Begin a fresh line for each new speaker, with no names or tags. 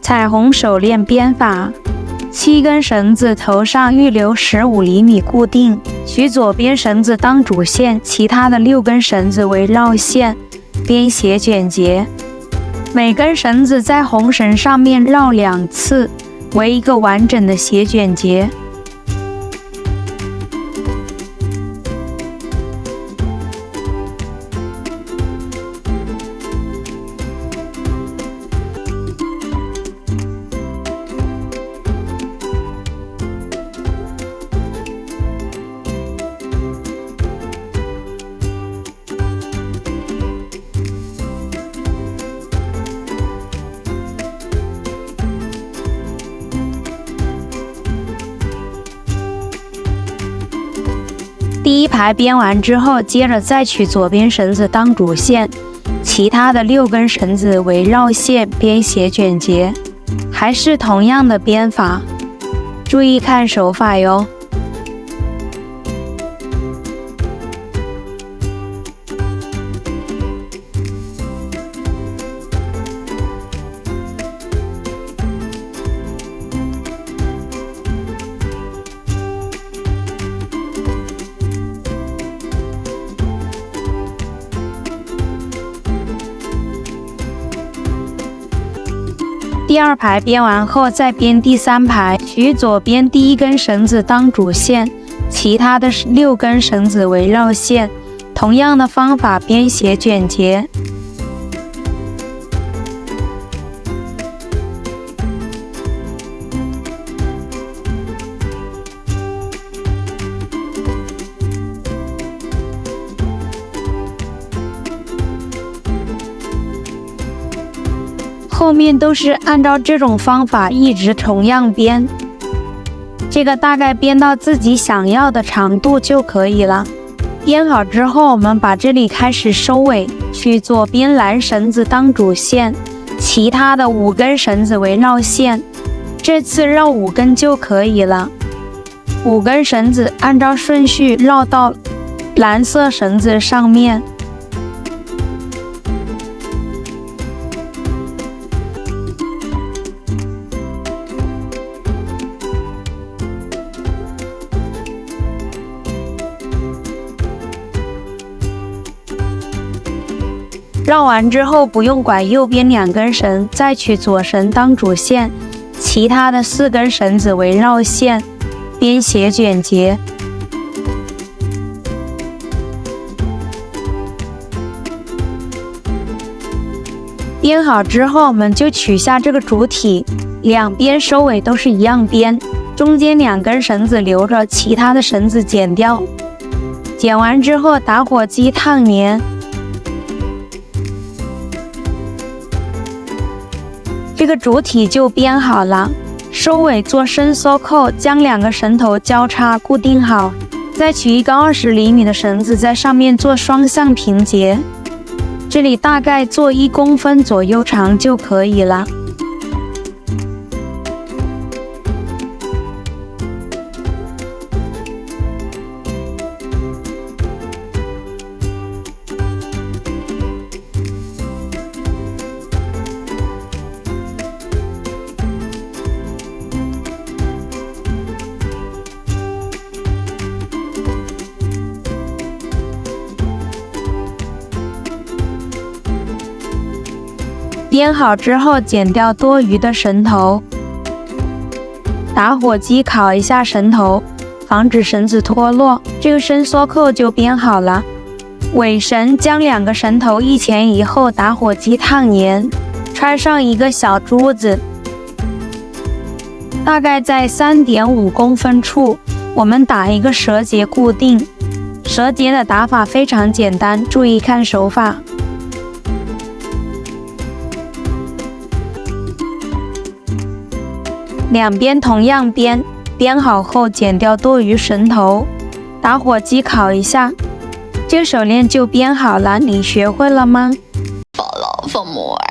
彩虹手链编法，7根绳子头上预留15厘米固定，取左边绳子当主线，其他的6根绳子为绕线，编斜卷结。每根绳子在红绳上面绕2次，为一个完整的斜卷结。第一排编完之后，接着再取左边绳子当主线，其他的6根绳子为绕线编斜卷结，还是同样的编法，注意看手法哟。第2排编完后，再编第3排，取左边第1根绳子当主线，其他的6根绳子为绕线，同样的方法编斜卷结。后面都是按照这种方法一直同样编，这个大概编到自己想要的长度就可以了。编好之后，我们把这里开始收尾，取左边蓝绳子当主线，其他的5根绳子为绕线，这次绕5根就可以了。5根绳子按照顺序绕到蓝色绳子上面。绕完之后不用管右边2根绳，再取左绳当主线，其他的4根绳子为绕线，编斜卷结。编好之后，我们就取下这个主体，两边收尾都是一样编，中间2根绳子留着，其他的绳子剪掉。剪完之后，打火机烫粘。这个主体就编好了，收尾做伸缩扣，将2个绳头交叉固定好，再取一根20厘米的绳子在上面做双向平结，这里大概做1公分左右长就可以了。编好之后，剪掉多余的绳头，打火机烤一下绳头，防止绳子脱落。这个伸缩扣就编好了。尾绳将2个绳头一前一后打火机烫粘，穿上一个小珠子，大概在3.5公分处，我们打一个折结固定。折结的打法非常简单，注意看手法。两边同样编，编好后剪掉多余绳头，打火机烤一下，这个手链就编好了。你学会了吗？
Follow for more.